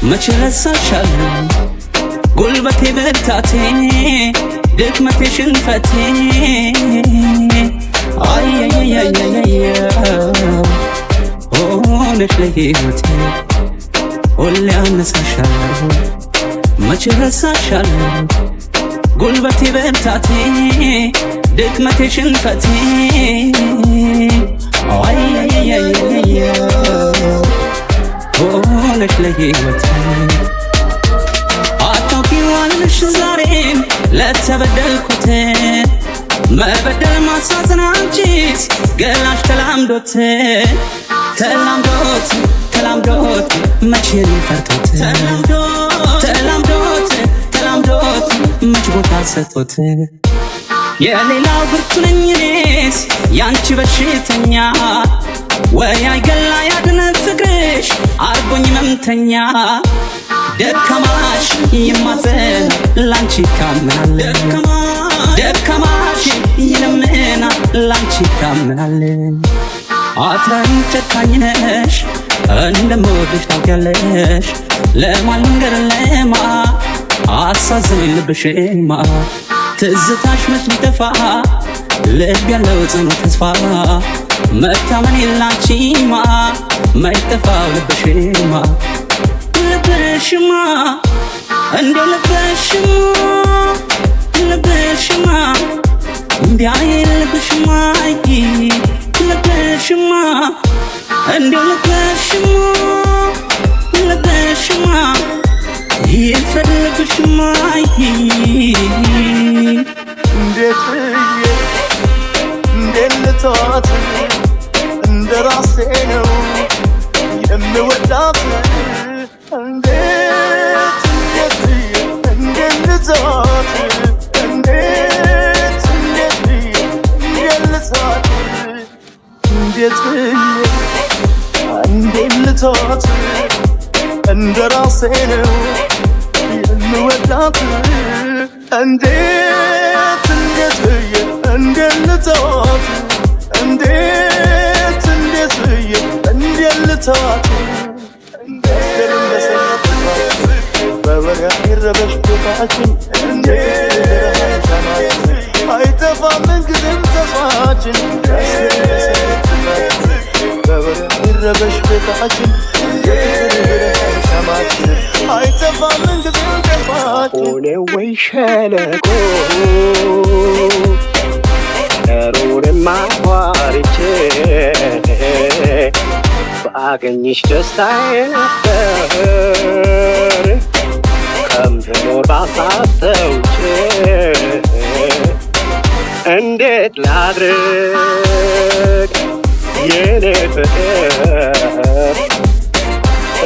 መች ረሳሻለሁ ጉልበቴ ብርታቴ ድክመቴ ሽንፈቴ አያያያያያ ሆነሽ ለሕይወቴ ሁሌ አነሳሻለሁ መች ረሳሻለሁ ጉልበቴ ብርታቴ ድክመቴ ሽንፈቴ አያያያያያ ሆነሽ ለሕይወቴ አታውቂዋለሽ ዛሬም ለተበደልኩት መበደል ማሳዘን አንቺስ ገላሽ ተላምዶት መቼን ፈርቶት ተላምዶት መች ቦታ ሰጥቶት የሌላው ብርቱ ነኝ እኔስ ያንቺ በሽተኛ ወይ አይገላ ያድነ ፍቅርሽ አርጎኝ መምተኛ ደካማሽ ይማዘን ላንቺ ካምናል ደካማሽ ይለምና ላንቺ ካምናል አትራኝ ጨካኝ ነሽ እንደምወድሽ ታውቂያለሽ ለማን ልንገር ለማ አሳዝነኝ ልብሽማ ትዝታሽ መች ሊጠፋ ልብ ያለው ጽኑ ተስፋ መታመን የላንቺማ ማይጠፋው ልብሽማ ልብሽማ እንደው ልብሽማ ቢያይ ልብሽማ ልብሽማ እንደው ልብሽማ ይፈድ ልብሽማ እንዴት ልተዋት እንደራሴ ነው የምወዳት እንዴት ልተዋት እንዴት ልተዋት ልተዋት እንደራሴ ነው የምወዳት እንዴት ልተዋት እንዴት ልተዋት በወሬ ይረበሽ ቦታችን እንዴት አይጠፋም ምንጊዜም ተስፋችን በወሬ ይረበሽ ቦታችን አይጠፋም ምንጊዜም ተስፋችን ሆነ ወይ ሸለቆ ሩንማ ቋርቼ ባገኝሽ ደስታዬ ነበር ከምኖር ባሳተውቼ እንዴት ላድርግ የኔ ፍቅር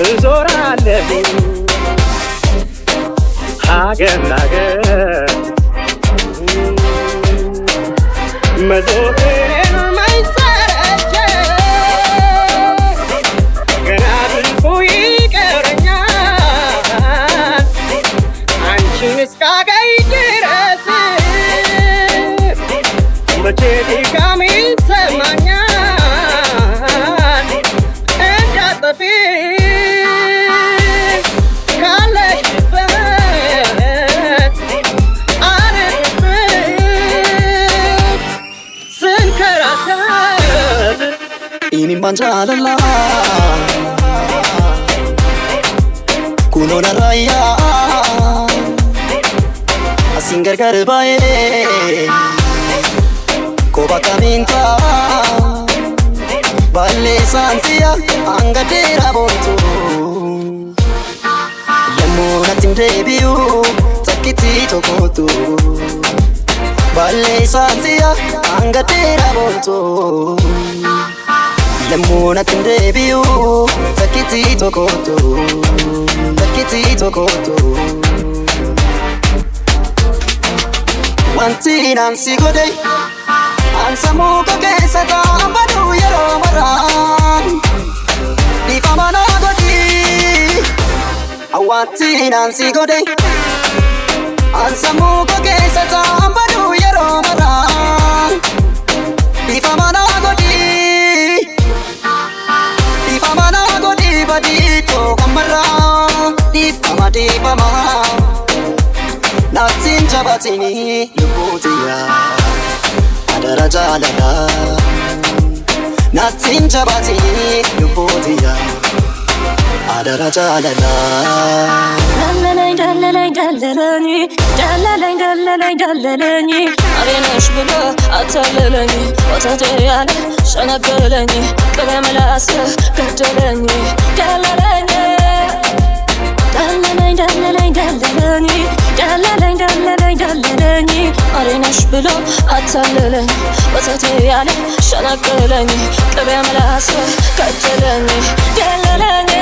እዞራለሁ ሀገር ላገር መዞሬን ማይሰለቸ ገና ብዙ ይቀረኛል አንቺን እስካገኝ ድረስ መቼ ድካም ይሰማኛል እንዳጠፊ ini manjalala kunona raya asingar garbaye koba kaminta balle santia angadera bonto yamuna timdebiu takiti tokotu balle santia angadera bonto Lemona tindebiu takiti tokoto wanti nansi gode ansamu ko kesata badu yero maran di famana godi awanti nansi gode ansamu ko kesata badu yero maran di famana godi badito kamara Natin jabatini yubotiya Adara jalala Natin jabatini yubotiya Adara jalala Dalalay dalalay dalalani Dalalay dalalay dalalani Arinaş bile atalelani Otateyale şanakalani Kalamalası kırtalani Dalalani Dalalay dalalay dalalani Dalalay dalalay dalalani Arinaş bile atalelani Otateyale şanakalani Kalamalası kırtalani Dalalani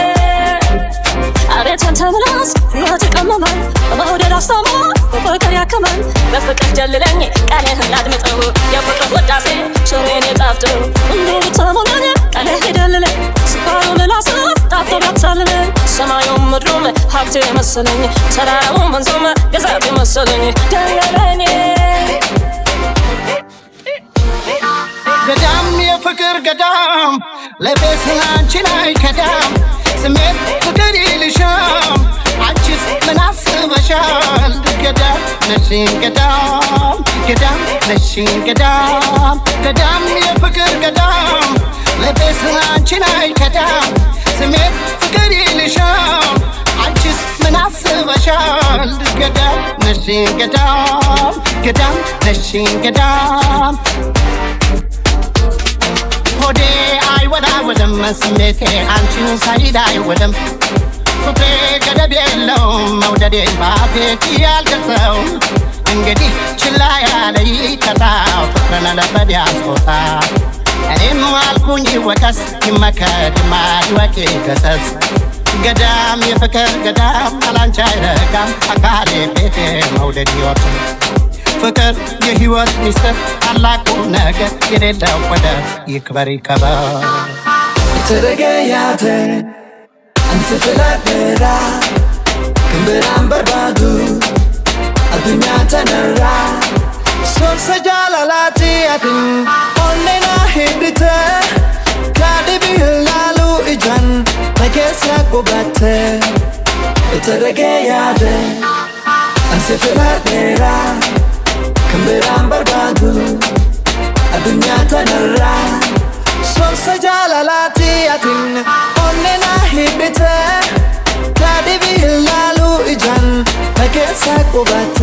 አቤት አንተ ምላስ ያተቀመማል በመውደድ አስተማ በፍቅር ያከማል በፍቅር ጀልለኝ ቃልህን ላድምጠው የፍቅር ወዳሴ ሸሬን የጣፍጠው እንዴ ብትሞላኝ ቃልህ ይደልለኝ ስካሩ ምላስ ጣፍጦ ቢያታልለኝ ሰማዩም ምድሩም ሀብቴ መሰለኝ ተራራውም ወንዙም ገዛቤ መሰለኝ ደለለኝ ገዳም የፍቅር ገዳም ለቤት አንቺ ላይ ከዳም ስሜት ፍቅር ይልሻም አንቺስ ምን አስበሻል ገዳም ነሽን ገዳም ገዳም ነሽን ገዳም ገዳም የፍቅር ገዳም ለቤት አንቺ ላይ ከዳም ስሜት ፍቅር ይልሻም አንቺስ ምን አስበሻል ገዳም ነሽን ገዳም ገዳም ነሽን ገዳም ሆዴ አይወዳወድም ስሜቴ አንቺን ሳይድ አይወድም ፍቅሬ ገደብ የለውም መውደዴን ባፌ ያልገልጸው እንግዲህ ችላ ያለ ይቀጣው ፍቅርን ለበድ ያስቆጣ እኔም አልኩኝ ይወቀስ ይመከር ይማይወቅ ይገሰስ ገዳም የፍቅር ገዳም አላንቺ አይረጋም አካሌ ቤቴ መውደድ ይወቅ ፍቅር የህይወት ሚስጥር ታላቁ ነገር የሌለው ወደር ይክበር ይከበር የተረገያተ አንተ ፍላደራ ክንብራን በርባዱ አዱኛ ተነራ ሶርሰ ጃላላቲ አድን ኦኔና ሄድተ ካድቢህላሉ እጃን መኬስ ያቆባተ የተረገያተ አንተ ፍላደራ ክንብራን በርባዱ አዱኛ ተነራ ሶርሰ ጃላላቲ አትን ኦኔና ሂብተ ካድቢህላሉ እጃን መኬሳ ቆባተ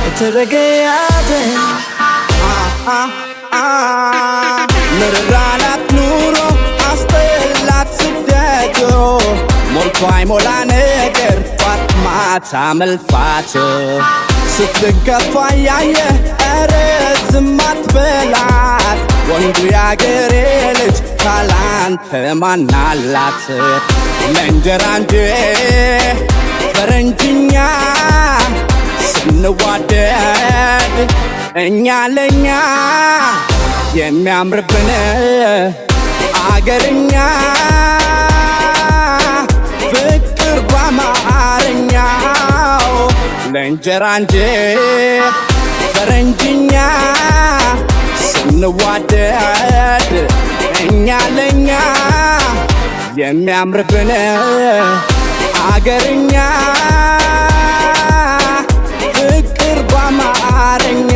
የተረገያተ ምርራናት ኑሮ አስጠላት ስደቱ ሞልቶ አይሞላ ነገር ጧት ማታ መልፋት ስትገፋ ያየ ኧረ ዝም አትበላት ወንዱ ያገሬ ልጅ ካላንተ ማናላት ለእንጀራ እንጂ ፈረንጅኛ ስንዋደድ እኛ ለኛ የሚያምርብን አገርኛ ፍቅር በአማርኛው ለእንጀራ እንጂ ፈረንጅኛ ስንዋደድ እኛ ለኛ የሚያምርብን አገርኛ ፍቅር በአማርኛ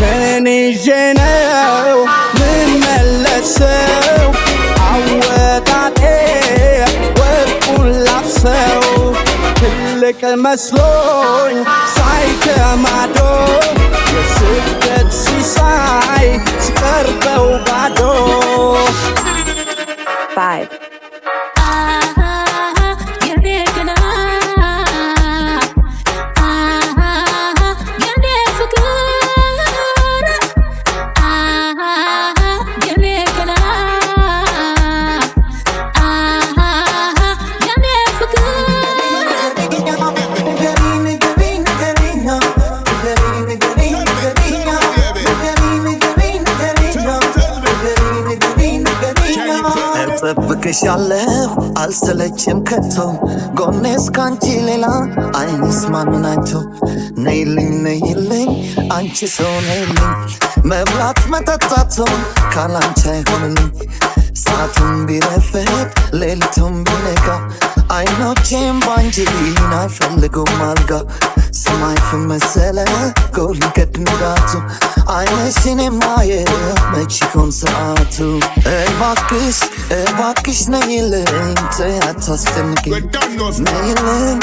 ምን ይዤ ነው ምን መለሰው አወጣጤ ወርቁን ላፍሰው ትልቅ መስሎኝ ሳይከማዶ የስደት ሲሳይ ሲቀርበው ባዶ 5 ጠብቅሻለሁ አልሰለችም ከቶ ጎኔስ ካንቺ ሌላ አይንስ ማንን አይቶ ነይልኝ ነይልኝ አንቺ ሰው ነይልኝ መብላት መጠጣቱን ካላንቺ አይሆንልኝ ሰዓቱም ቢረፍድ ሌሊቱም ቢነጋ አይኖቼም ባንቺን አይፈልጉም አልጋ ሰማይ ፍመሰለ ጎል ከድንጋቱ አይነሽን የማየው መች ይሆን ሰዓቱ እባክሽ ነይልኝ አታስጨንቅኝ ነይልኝ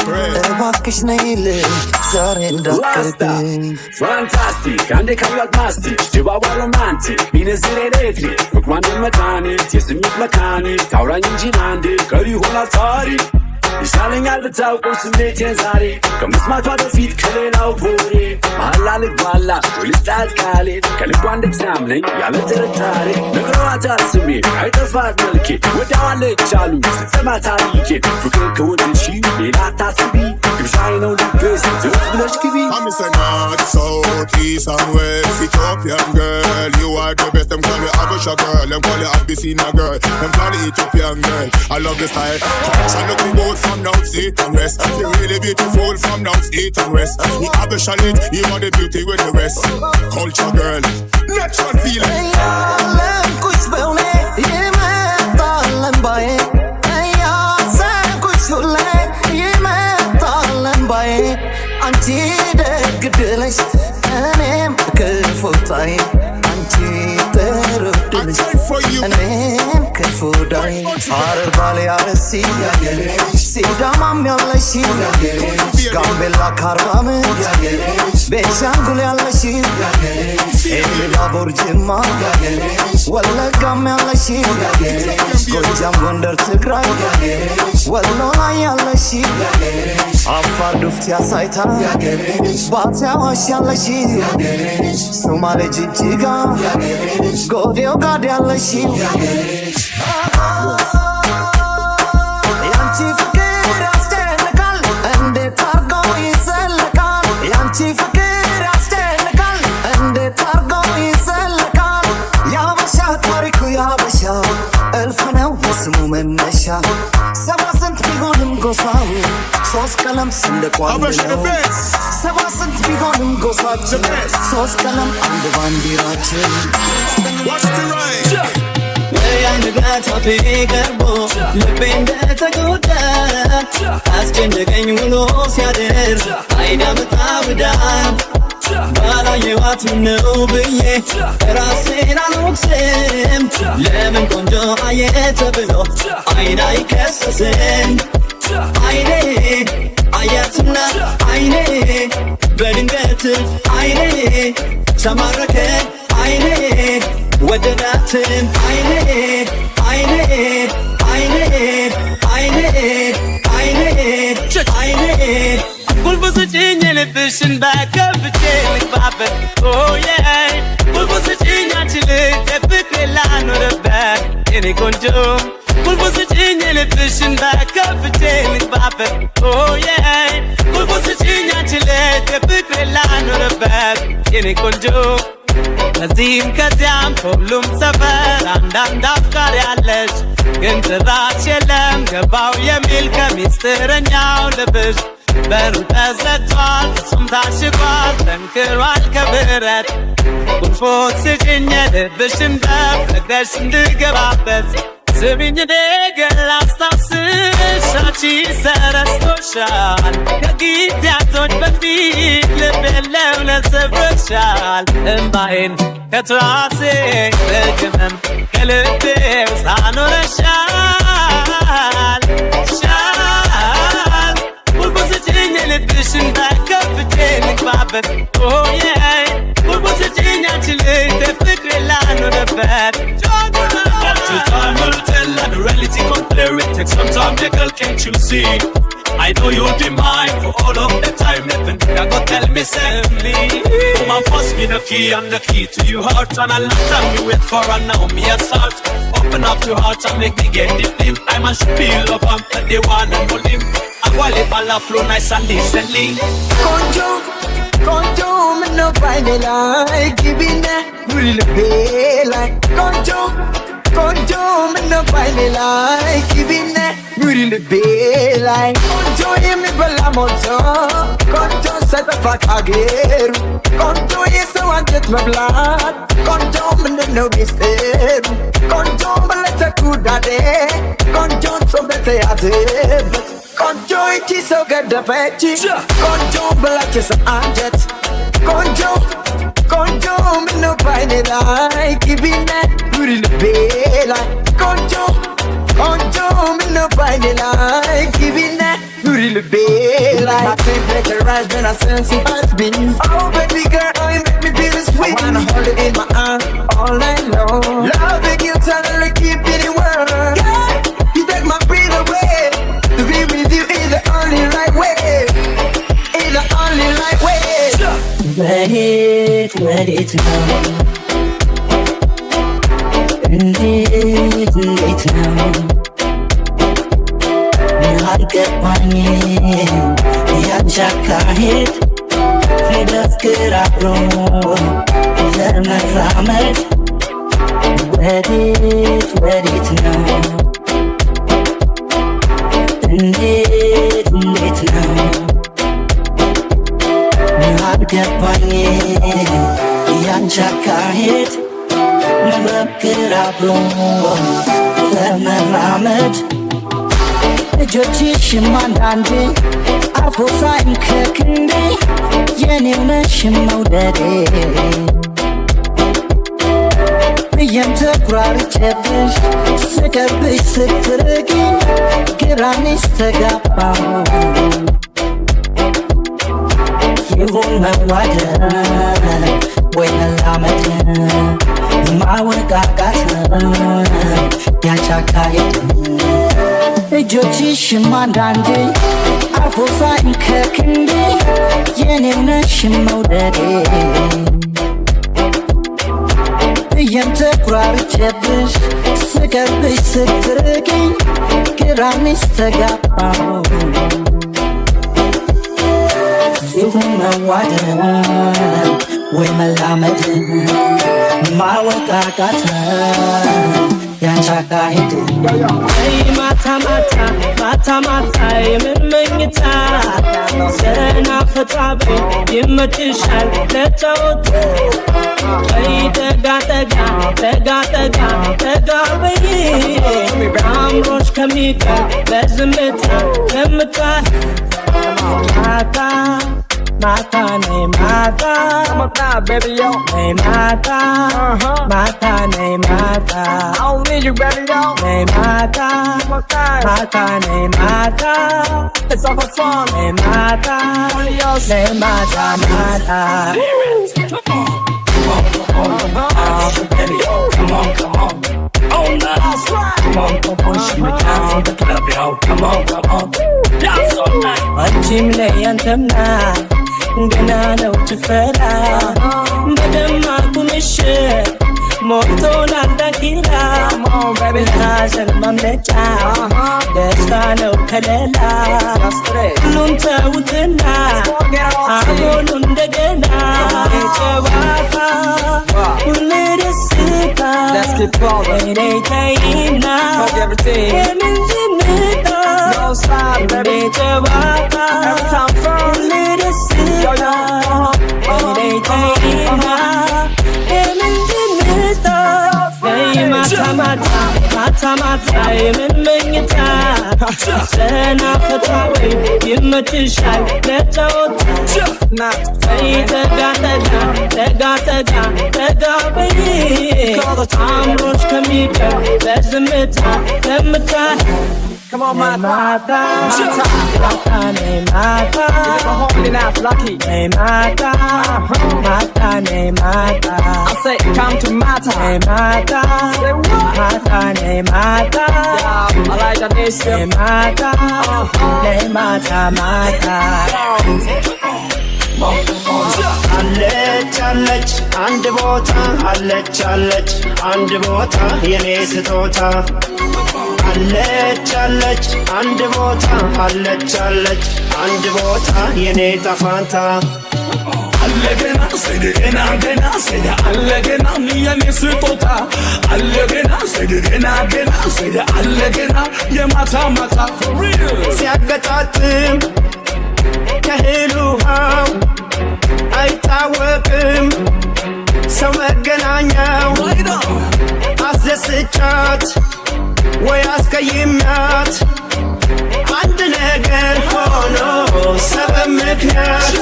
እባክሽ ነይልኝ ዛሬ እንዳትቀርብኝ ፋንታስቲክ አንዴ ካላት ማስቲክ ጅባባ ሮማንቲክ ቢነዝር ኤሌክትሪክ ፍቅሯን መድኃኒት የስሜት መካኒክ ታውራኝ እንጂ አንዴ ቀሪ ይሆናል ታሪክ ይሻለኛል ብታውቀው ስሜቴን ዛሬ ከመስማቷ በፊት ከሌላው ቦሬ መሀላ ልግባላ ወልጣት ቃሌን ከልቧ እንድታምነኝ ያለ ጥርጣሬ ነግረዋታል ስሜት አይጠፋት መልኬ ወዳዋለች አሉ ስትሰማ ታሪኬን ፍቅር ከወደድሽ ሌላ አታስቢ ግብዣዬ ነው ልቤ ስትፍ ብለሽ ግቢ I'm a north, south, east and west Ethiopian girl, you are the best Them call you Abisha girl, them call you Abyssinia girl Them call you Ethiopian girl, I love the style Touch and look me both from north, east and west You're really beautiful from north, east and west You Abisha lit, you are the beauty with the rest Culture girl, natural feeling ያለም ቁጭ በውኔ ይመጣለን ባዬ ያሰብኩሽ ሁሌ ይመጣለን ባዬ አንቺ ደግ ድለሽ እኔም ክፉ ጣይ አንቺ ጥሩ ድለሽ እኔም ክፉ ዳይ ሐረር ባሌ አርሲ ሲዳማም ያለሽ ጋምቤላ ከአርባ ምንጭ ቤንሻንጉል ያለሽ ኤልባቡር ጅማ ወለጋም ያለሽ ጎጃም ጎንደር ትግራይ ወሎ ላይ ያለሽ አፋር ዱፍት ያሳይታ ባቲ አዋሽ ያለሽ ሶማሌ ጅጅጋ ጎዴው ጋድ ያለሽ ያንቺ ፍቅር ያስጨንቃል እንዴት አርጎ ይዘለቃል ያንቺ ፍቅር ያስጨንቃል እንዴት አርጎ ይዘለቃል ያበሻ ታሪኩ ያበሻ እልፍ ነው ስሙ መነሻ ሰባ ስንት ቢሆንም ጎሳው ሶስት ቀለም ስንደቋል ሰባ ስንት ቢሆንም ጎሳችን ሶስት ቀለም አንድ ባንዲራችን Watch the ride ያንጋት አፌ ቀርቦ ልቤ እንደተጎዳ አስጨነቀኝ ውሎ ሲያድር አይዳ መጣብዳ ባላየዋት ምነው ብዬ ራሴን አልወቅስም ለምን ቆንጆ አየ ተብሎ አይን አይከሰስም አይኔ አያትና አይኔ በድንገት አይኔ ተማረከ አይኔ ወደዳትም አይኔ አይኔ አይኔ አይኔ አይኔ አይኔ ቁልቁስጭኝ ልብሽን በከፍቼ ልግባበት ኦዬ ቁልቁስጭኝ አንችልኝ ፍቅሬ ላኖርበት የኔ ቆንጆ ቁልቁስጭኝ ልብሽን በከፍቼ ልግባበት ኦዬ ቁልቁስጭኝ አንችልኝ ፍቅሬ ላኖርበት የኔ ቆንጆ ከዚህም ከዚያም ሁሉም ሰፈር አንዳንድ አፍቃሪ ያለሽ ግን ጭራሽ የለም ገባው የሚል ከሚስጥረኛው ልብሽ በሩ ተዘግቷል ፍጹም ታሽጓል ጠንክሯል ከብረት ቁልፎች ስጭኝ ልብሽን በፍቅረሽ እንድገባበት ስሚኝ ነገር ላስታውስሽ አንቺ ተረስቶሻል ከጊዜያቶች በፊት ልቤን ለእውነት ሰብረሻል እምባዬን ከትራሴ በግመም ከልቤ ውስጥ አኖረሻል ሻል ቁልቁስጭኝ ልብሽን በከፍቼ ልግባበት ኦዬ ቁልቁስጭኝ አንቺ ልጅ ፍቅሬ ላኖርበት Time will tell and the reality compare it Take some time, the girl, can't you see I know you'll be mine for all of the time Never think I go tell me simply Come on, pass me the key and the key to your heart And a long time you wait for and now me a start Open up your heart and make me get deep in I'm a spill of them that they want and hold him I want it all flow nice and decently Conjo, ምነው ባይኔ ላይ ግቢነ ኑሪ ልቤ ላይ ቆንጆ ምነው ባይኔ ላይ ግቢነ ኑሪ ልቤ ላይ ቆንጆ የሚበላ ሞልቶ ቆንጆ ሳይጠፋ ካገሩ ቆንጆ የሰው አንጀት መብላት ቆንጆ ምንድነው ሚስጥሩ ቆንጆ በለተኩዳዴ ቆንጆ ጾም በተያዘበት Konjo iti so gadavechi Konjo black is anjet Konjo me no find it like Giving that booty the bay like Konjo me no find it like Giving that booty the bay like My temperature rise when I sense it has been Oh baby girl, oh you make me feel this sweet I wanna hold it in my arm all night long Loving you, totally keep it in world Yeah, you take my breath away To be with you is the only right way Is the only right way Ready to know Indeed now Not get money ያጃካሄድ ፍቅር አብሮ ለመራመድ ወዴት ነው እንዴት ነው አልገባኝ ያጃካሄድ ፍቅር አብሮ ለመራመድ እጆችሽም አንዳንዴ አርፎ ሳይንከክንዴ የኔው ነሽ መውደዴ ብዬም ተኩራርቼብሽ ስቀርብሽ ስትርቂኝ ግራኔስ ተጋባሁ ይሁን መዋደድ ወይ መላመድ ማወቃቃት ያቻካሄድ እጆችሽም አንዳንዴ አርፎ ሳይንከክንዴ የኔው ነሽ መውደዴ ብዬም ተኩራርቼብሽ ስቀርብሽ ስትርቂኝ ግራኔስ ተጋባሁ ይሁን መዋደድ ወይ መላመድ ማወቃቃት ያቻካሄድ ማታ የምን መኝታ ዘና ፈታ በይ ይመችሻል ለጫወት ጠጋ በይ አምሮሽ ከሚቀር በዝምታ ከምታይ ማታ ነይ ማታ baby yo ነይ ማታ ነይ ማታ I don't need you baby yo ነይ ማታ ነይ ማታ It's all for fun ነይ ማታ ነይ ማታ Baby, come on. Oh, that's right. Come on, push me down from the club, yo. Come on. That's all night. አንቺም ላይ አንተም ላይ ገና ነው ጭፈራ በደማቁ ምሽት ሞልቶናል ዳንኪራ ሐዘን ማምለጫ ደስታ ነው ከለላ ሁሉም ተውትና አሁኑ እንደገና ጨዋታ ሁሌ ደስታ ተይና የምን ዝምታ ሁሌ ጨዋታ ሁሌ ደስታ ተይና የምን ዝምታ ማታ የምን መኝታ ዘና ፈታ ወይ ይመችሻል ለጫወት ጠጋ በይ አምሮሽ ከሚቀር በዝምታ ከምታይ Come on, mata. Nay mata. Nay mata. Nay mata. I say come to mata. Nay mata. Say what? Nay mata. Yeah, I like that name. Nay mata. Nay mata. አለች አንድ ቦታ አለች አንድ ቦታ የኔ ስጦታ አለች አንድ ቦታ አለች አንድ ቦታ የኔ ጣፋንታ አለገና ሰደገና ሰደ አለገና የኔ ስጦታ አለገና ሰደገና ሰደ አለገና የማታ ሲያገጣጥም ከህሉ ውሃው አይታወቅም ሰው መገናኛው አስደስቻት ወይ አስቀይሜያት አንድ ነገር ምክንያት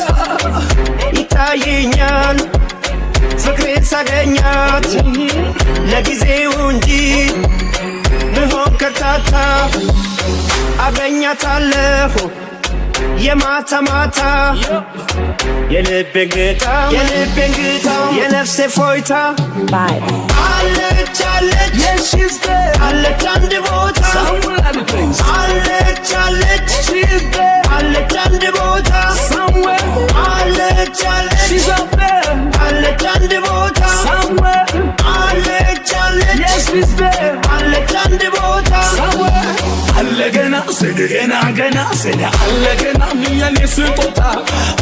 ይታየኛል ፍቅሬን ሳገኛት ለጊዜው እንጂ ብሆን ከርታታ አገኛታለሁ የማታ ማታ የልቤን ግታ የነፍሴ ፎይታ አለች አለች አንድ ቦታ አለች አንድ ቦታ አለች አንድ ቦታ አለች አንድ ቦታ አለገና ስድገና ገና ስለ አለገና ሚያኔ ስጦታ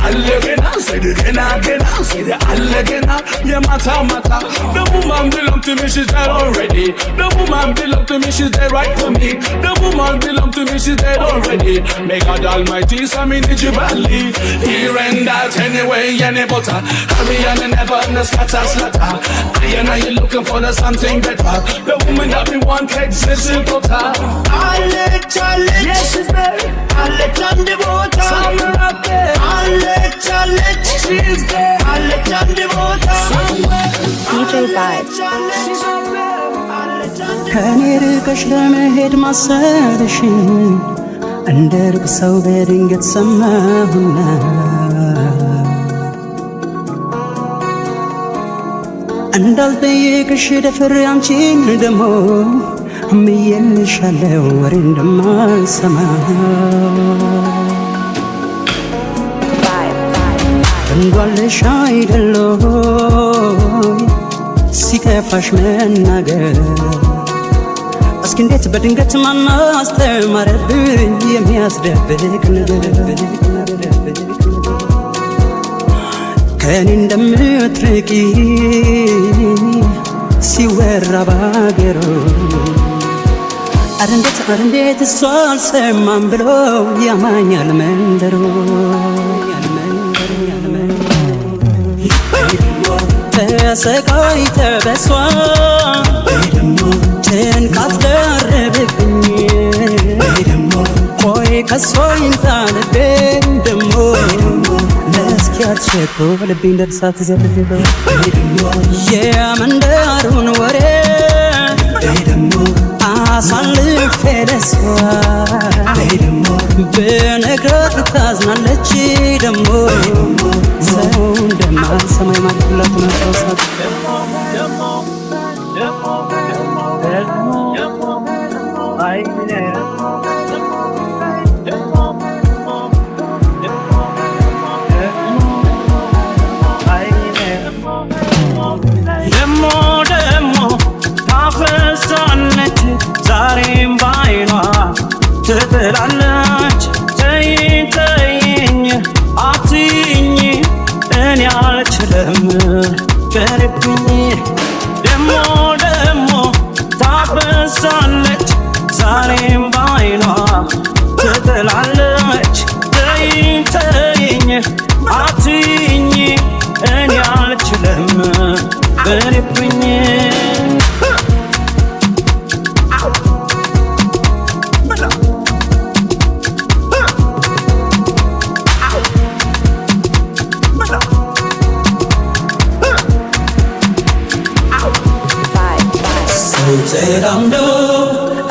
አለገና ስድገና ገና ስለ አለገና የማታ ማታ The woman belong to me, she's dead already. The woman belong to me, she's dead right for me. The woman belong to me, she's dead already. May God Almighty send me digitally. Here and that, anyway, any butter. Hurry and never in the scatter slatter. I and you looking for the something better. The woman that we want exists in total. አለች Yes, she's there. አለች አንድ ቦታ Somewhere up there. አለች She's there. አለች አንድ ቦታ DJ Vibes. ከኔ ርቀሽ ለመሄድ ማሰብሽ እንደ ሩቅ ሰው በድንገት ሰማሁና እንዳልጠየቅሽ ደፍሬ አንቺን ደሞ እምዬልሻለሁ ወሬ እንደማልሰማ እንዳለሽ አይደለሁ ሲከፋሽ መናገር እስኪ እንዴት በድንገት ማን አስተማረብኝ የሚያስደብቅ ነገር ከኔ እንደምትርቂ ሲወራ ባገሩ አረ እንዴት እሷ አልሰማም ብሎ ያማኛል መንደሩ ተሰቃይተ በሷ ጭንቃት ደረብብኝ ቆይ ከሷ ይንጣልቤ ደሞ ለስኪያት ሸቶ ልቤን ደርሳ ትዘልብ የመንደሩን ወሬ አሳልፌ ለሷ ብነግራት ታዝናለች ደሞ ሰው እንደማልሰማ የማልኩላት ናት ዛሬም ባይኗ ትጥላለች ተይኝ አትይኝ እኔ አልችልም ቅርብኝ ደሞ ታፈሳለች ዛሬም ባይኗ ትጥላለች ተይኝ አትይኝ እኔ አልችልም ቅርብኝ ተራምዶ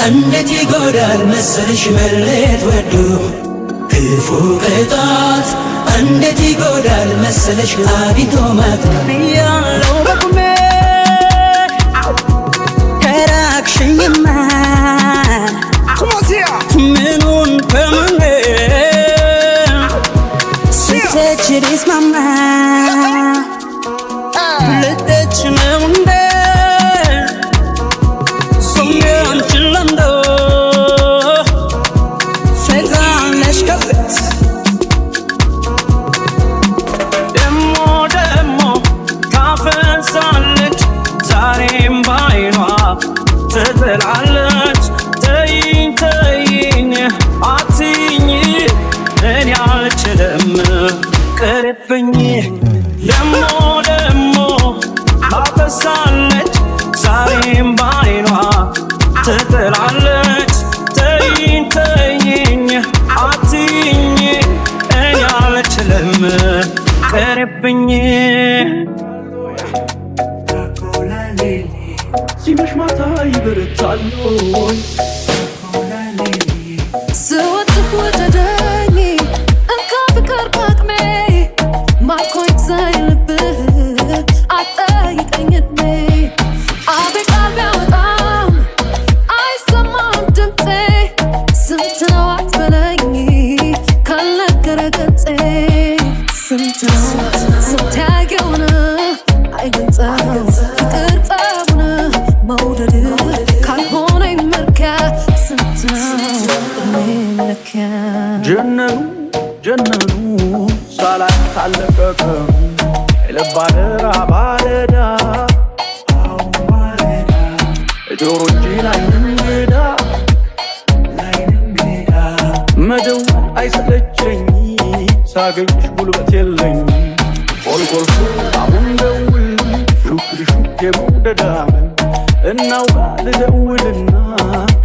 እንዴት ይጎዳል መሰልሽ መለየት ወዶ ክፉ ቅጣት እንዴት ይጎዳል መሰልሽ አግኝቶ ማጣት ያለው በቁሜ ከራቅሽኝማ ምኑን ከምን ስትች ሊስማማ ልትች ነው እንደ ትጥላለች ተይኝ አትይኝ እኔ አልችልም ቅርብኝ ደሞ ታፈሳለች ዛሬም ባይኗ ትጥላለች ተይኝ አትይኝ እኔ አልችልም አለብኝ ሲመሽ ማታ ይበረታሉ ስወጥፍ ወደደኝ እንካ ፍቅር ባቅሜ ማርኮኝ ሳይልብህ አጠይቀኝ እድሜ አቤት ቃል ቢያወጣም አይሰማም ድምፄ ስንት ነው አትበለኝ ካልነገረ ገፄ ስንት ነው ስንት ያየውን አይገልጸው ፍቅር ጠቡን መውደድ ካልሆነ ይመርኪያ ስንት ነው እድሜ መለኪያ ጀነኑ ሳላይ ታለቀቀም የልብ አደራ ባለዳ ጆሮ እጅ ላይ እንግዳ መደወል አይሰለቸኝ ሳገኝሽ ጉልበት የለኝ ቆልቆልፎ አሁን ደውል ሹክ ሹክ የመውደዳምን እናውጋ ልደውልና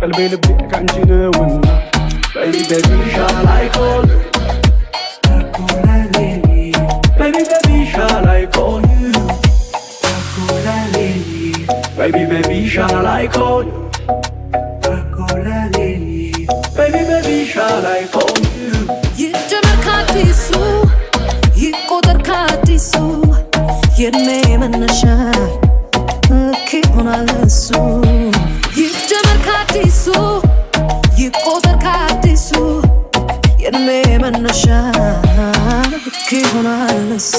ቀልቤ ልቤ ካንቺ ነውና Baby, baby, shall I call you? Baby, baby, shall I call you? Baby, baby, shall I call you? Baby, baby, shall I call you? ይጀመር ካዲሱ ይቆጠር ካዲሱ የእድሜ መነሻ ልክ ይሆናል እሱ ይጀመር ካዲሱ ይቆጠር ካዲሱ የእድሜ መነሻ ልክ ይሆናል እሱ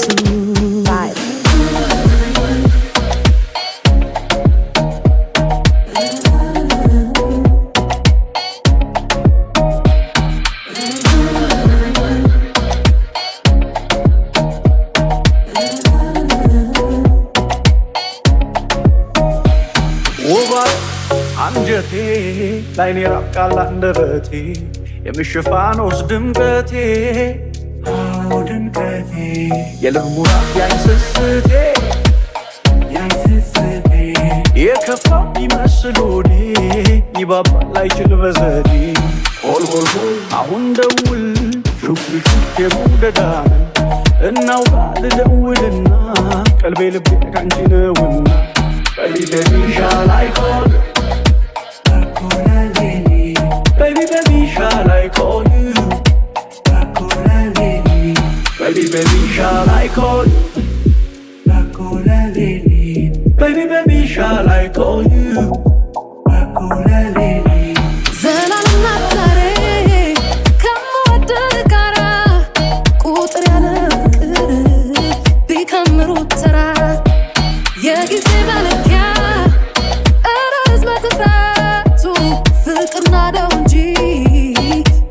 አንጀቴ ላይኔ ራቃል አንደበቴ የምሽፋኖስ ድምቀቴ ድምቀቴ የልብ ሙራት ያይስስቴ የከፋ ይመስል ሆዴ ይባባል ላይችል በዘዴ ሆልሆልሆ አሁን ደውል ሹክ ሹክ የመውደዳምን እናውጋ ልደውልና ቀልቤ ልቤ ካንቺ ነውና Baby, baby, shall I call you? Baby, baby, shall I call you? Baby, baby, shall I call you? Baby, baby, shall I call you? ዘላለም ናታሬ ከመወደድ ጋራ ቁጥር ያለ ፍቅር ቢከምሩት ተራ የጊዜ መለኪያ ርዝመት ፍረቱ ፍቅር ናደው እንጂ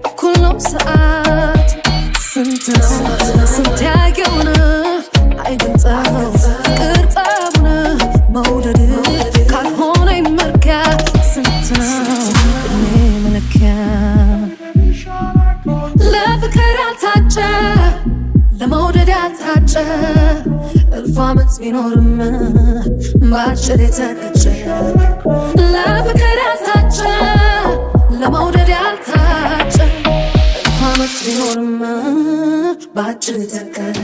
እኩል ነው ሰዓት ስንት ነው ስንት ያየውን አይገልጸው ፍቅር ጠቡን መውደድ ካልሆነ ይመርኪያ ስንት ነው እድሜ መለኪያ ለፍቅር ያልታጨ ለመውደድ ያልታጨ እልፍ ዓመት ቢኖርም በአጭር የተቀጨ ለፍቅር ያልታጨ ለመውደድ ያልታጨ እልፍ ዓመት ቢኖርም በአጭር የተቀጨ